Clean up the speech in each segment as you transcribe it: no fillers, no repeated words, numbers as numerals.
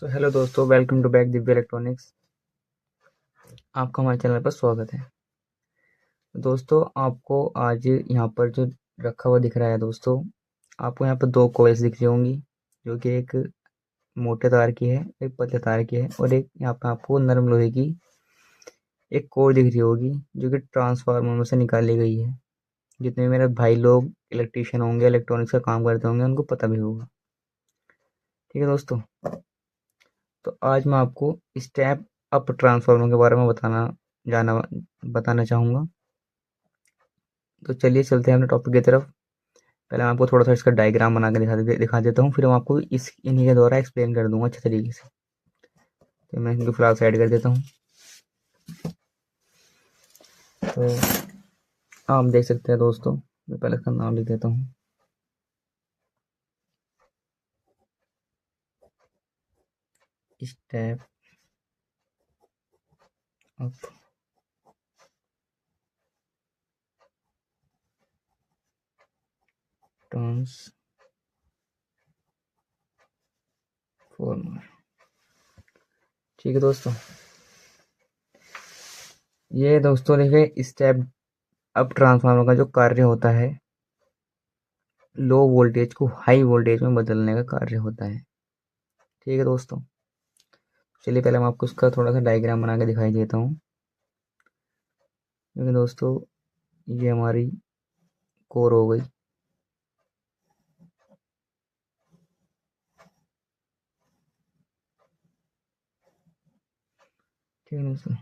Hello दोस्तों, welcome to back Divya electronics. आपका हमारे चैनल पर स्वागत है। दोस्तों, आपको आज यहाँ पर जो रखा हुआ दिख रहा है दोस्तों, आपको यहाँ पर दो कॉइल्स दिख रही होंगी, जो कि एक मोटे तार की है, एक पतले तार की है, और एक यहाँ पर आपको नरम लोहे की एक कोर दिख रही होगी, जो कि ट्रांसफार्मर में से निकाली गई है। जितने मेरे भाई लोग इलेक्ट्रीशियन होंगे, इलेक्ट्रॉनिक्स का काम करते होंगे, उनको पता भी होगा। ठीक है दोस्तों, तो आज मैं आपको स्टेप अप ट्रांसफार्मर के बारे में बताना चाहूँगा। तो चलिए चलते हैं अपने टॉपिक की तरफ। पहले मैं आपको थोड़ा सा इसका डायग्राम बना के दिखा देता हूँ, फिर मैं आपको इन्हीं के द्वारा एक्सप्लेन कर दूंगा अच्छे तरीके से। तो मैं इनको फिलहाल साइड कर देता हूँ। तो आप देख सकते हैं दोस्तों, मैं पहले इसका नाम लिख देता हूँ। Step up transformer. ठीक है दोस्तों, ये दोस्तों देखिए, स्टेप अप ट्रांसफार्मर का जो कार्य होता है, लो वोल्टेज को हाई वोल्टेज में बदलने का कार्य होता है। ठीक है दोस्तों, चलिए पहले मैं आपको इसका थोड़ा सा डायग्राम बना के दिखाई देता हूँ। क्योंकि दोस्तों, ये हमारी कोर हो गई। ठीक है दोस्तों,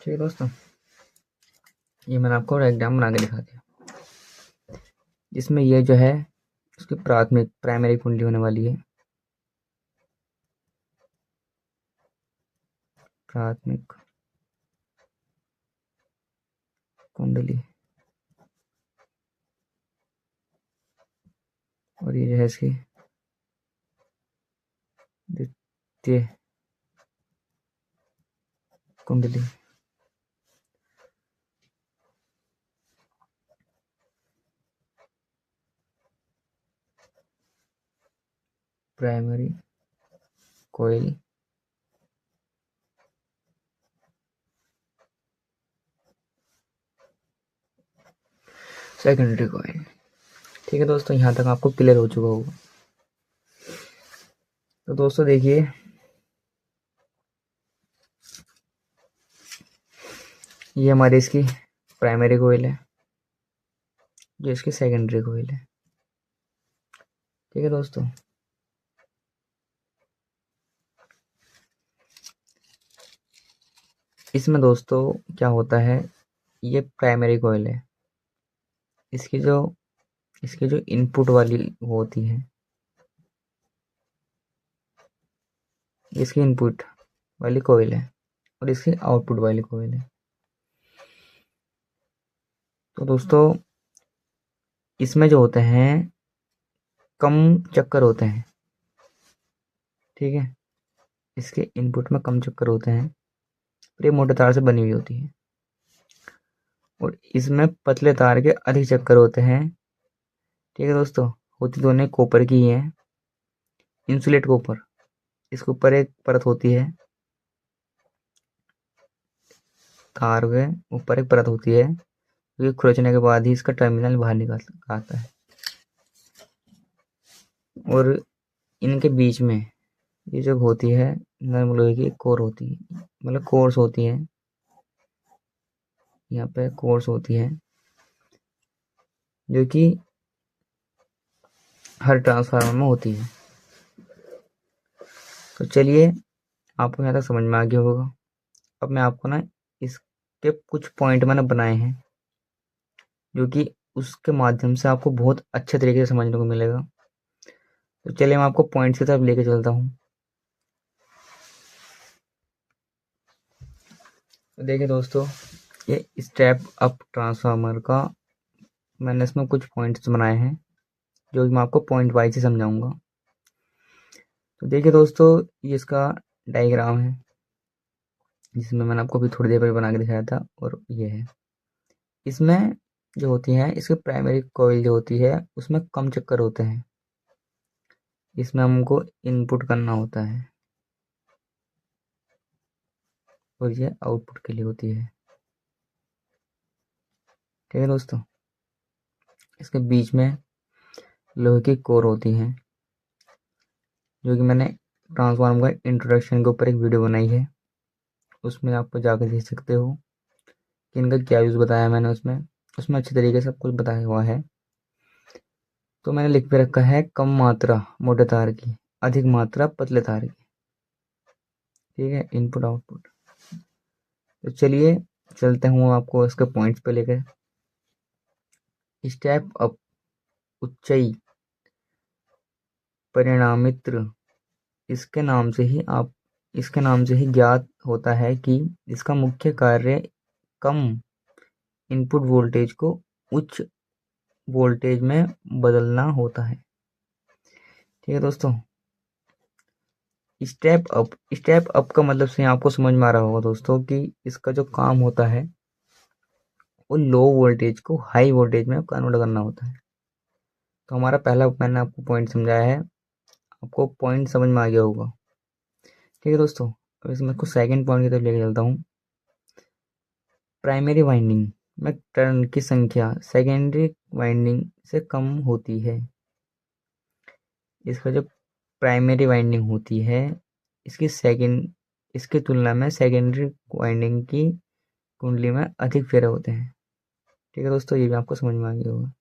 ठीक है दोस्तों, ये मैंने आपको डायग्राम बना के दिखा दिया, जिसमें ये जो है उसकी प्राइमरी कुंडली होने वाली है। प्राथमिक कुंडली, और ये जो है इसकी द्वितीय कुंडली। Primary coil, secondary coil. ठीक है दोस्तों, यहाँ तक आपको क्लियर हो चुका होगा। तो दोस्तों देखिए, ये हमारी इसकी प्राइमरी कोयल है, जो इसकी सेकेंडरी कोयल है। ठीक है दोस्तों, इसमें दोस्तों क्या होता है, ये प्राइमरी कोयल है। इसकी जो इनपुट वाली होती है, इसकी इनपुट वाली कोयल है, और इसकी आउटपुट वाली कोयल है। तो दोस्तों, इसमें जो होते हैं कम चक्कर होते हैं। ठीक है, इसके इनपुट में कम चक्कर होते हैं, और ये मोटे तार से बनी हुई होती है, और इसमें पतले तार के अधिक चक्कर होते हैं। ठीक है दोस्तों, होती दोनों कॉपर की ही है, इंसुलेट कॉपर। इसके ऊपर एक परत होती है, तार के ऊपर एक परत होती है, जो खुरचने के बाद ही इसका टर्मिनल बाहर निकाल आता है। और इनके बीच में ये जो होती है नरम लोहे की कोर होती है, मतलब कोर्स होती है। यहाँ पे कोर्स होती है, जो कि हर ट्रांसफार्मर में होती है। तो चलिए, आपको यहाँ तक समझ में आ गया होगा। अब मैं आपको ना इसके कुछ पॉइंट मैंने बनाए हैं, जो कि उसके माध्यम से आपको बहुत अच्छे तरीके से समझने को मिलेगा। तो चलिए मैं आपको पॉइंट्स की तरफ लेके चलता हूँ। तो देखिए दोस्तों, ये स्टेप अप ट्रांसफार्मर का मैंने इसमें कुछ पॉइंट्स बनाए हैं जो कि मैं आपको पॉइंट वाइज ही समझाऊंगा। तो देखिए दोस्तों, ये इसका डायग्राम है जिसमें मैंने आपको अभी थोड़ी देर पहले बना के दिखाया था, और ये है। इसमें जो होती है, इसकी प्राइमरी कॉइल जो होती है उसमें कम चक्कर होते हैं। इसमें हमको इनपुट करना होता है और ये आउटपुट के लिए होती है। ठीक है दोस्तों, इसके बीच में लोहे की कोर होती हैं, जो कि मैंने ट्रांसफार्मर का इंट्रोडक्शन के ऊपर एक वीडियो बनाई है, उसमें आपको जाकर देख सकते हो कि इनका क्या यूज़ बताया मैंने उसमें उसमें अच्छी तरीके से सब कुछ बताया हुआ है। तो मैंने लिख के रखा है कम मात्रा मोटे तार की, अधिक मात्रा पतले तार की। ठीक है, इनपुट आउटपुट। तो चलिए चलते हूँ आपको इसके पॉइंट्स पे लेकर। स्टेप अप उच्चाई परिणामित्र, इसके नाम से ही ज्ञात होता है कि इसका मुख्य कार्य कम इनपुट वोल्टेज को उच्च वोल्टेज में बदलना होता है। ठीक है दोस्तों, स्टेप अप का मतलब से आपको समझ में आ रहा होगा दोस्तों कि इसका जो काम होता है वो लो वोल्टेज को हाई वोल्टेज में कन्वर्ट करना होता है। तो हमारा पहला मैंने आपको पॉइंट समझाया है, आपको पॉइंट समझ में आ गया होगा। ठीक है दोस्तों, अब इसमें कुछ सेकंड पॉइंट की तरफ लेके चलता हूँ। प्राइमरी वाइंडिंग में टर्न की संख्या सेकेंडरी वाइंडिंग से कम होती है। इसका जो प्राइमरी वाइंडिंग होती है इसकी तुलना में सेकेंडरी वाइंडिंग की कुंडली में अधिक फेरे होते हैं। ठीक है दोस्तों, ये भी आपको समझ में आ गया होगा।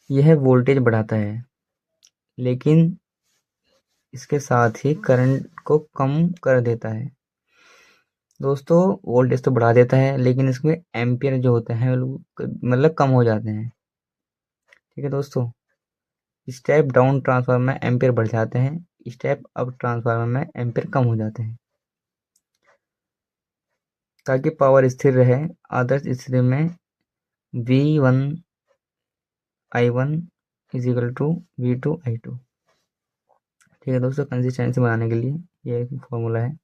यह वोल्टेज बढ़ाता है, लेकिन इसके साथ ही करंट को कम कर देता है। दोस्तों, वोल्टेज तो बढ़ा देता है लेकिन इसमें एम्पियर जो होते हैं मतलब कम हो जाते हैं। ठीक है दोस्तों, स्टेप डाउन ट्रांसफार्मर में एम्पियर बढ़ जाते हैं, स्टेप अप ट्रांसफार्मर में एम्पियर कम हो जाते हैं। ताकि पावर स्थिर रहे, आदर्श स्थिति में V1 I1 is equal to V2 I2। ठीक है दोस्तों, कंसिस्टेंसी बनाने के लिए यह एक फॉर्मूला है।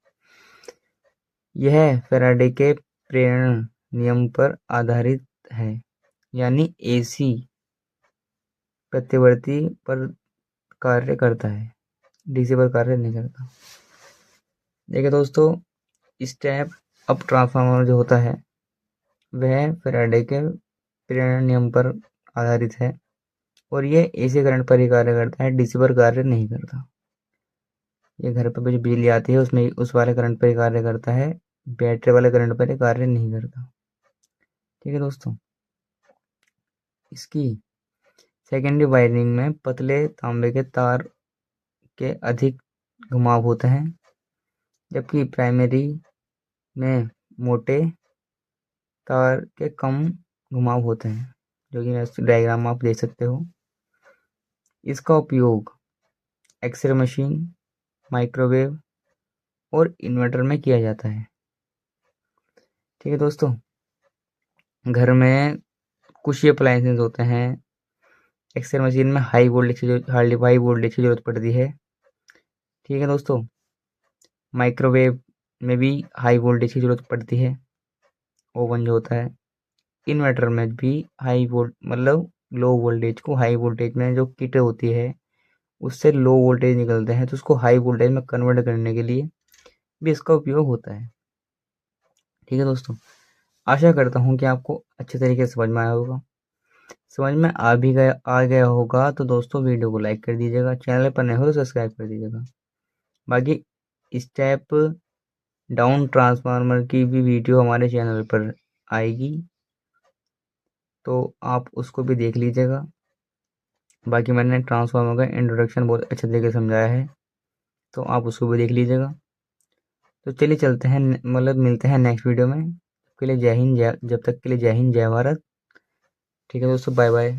यह फैराडे के प्रेरण नियम पर आधारित है, यानी AC प्रत्यावर्ती पर कार्य करता है, DC पर कार्य नहीं करता। देखिए दोस्तों, स्टेप अप ट्रांसफार्मर जो होता है वह फैराडे के प्रेरण नियम पर आधारित है और ये AC करंट पर ही कार्य करता है, DC पर कार्य नहीं करता। ये घर पर जो बिजली आती है उसमें उस वाले करंट पर ही कार्य करता है, बैटरी वाले करंट पर ही कार्य नहीं करता। ठीक है दोस्तों, इसकी सेकेंडरी वायरिंग में पतले तांबे के तार के अधिक घुमाव होते हैं, जबकि प्राइमरी में मोटे तार के कम घुमाव होते हैं, जो कि डायग्राम में आप देख सकते हो। इसका उपयोग एक्सरे मशीन, माइक्रोवेव और इन्वर्टर में किया जाता है। ठीक है दोस्तों, घर में कुछ ही अप्लायंसेस होते हैं, एक्सरे मशीन में हाई वोल्टेज की जरूरत पड़ती है। ठीक है दोस्तों, माइक्रोवेव में भी हाई वोल्टेज की जरूरत पड़ती है, ओवन जो होता है। इन्वर्टर में भी मतलब लो वोल्टेज को हाई वोल्टेज में जो किट होती है उससे लो वोल्टेज निकलते हैं, तो उसको हाई वोल्टेज में कन्वर्ट करने के लिए भी इसका उपयोग होता है। ठीक है दोस्तों, आशा करता हूँ कि आपको अच्छे तरीके से समझ में आया होगा। समझ में आ गया होगा तो दोस्तों वीडियो को लाइक कर दीजिएगा, चैनल पर नए हो तो सब्सक्राइब कर दीजिएगा। बाकी स्टेप डाउन ट्रांसफार्मर की भी वीडियो हमारे चैनल पर आएगी, तो आप उसको भी देख लीजिएगा। बाकी मैंने ट्रांसफार्मर का इंट्रोडक्शन बहुत अच्छे तरीके से समझाया है, तो आप उसको भी देख लीजिएगा। तो चलिए चलते हैं, मतलब मिलते हैं नेक्स्ट वीडियो में। जब तक के लिए जय हिंद, जय भारत। ठीक है दोस्तों, बाय बाय।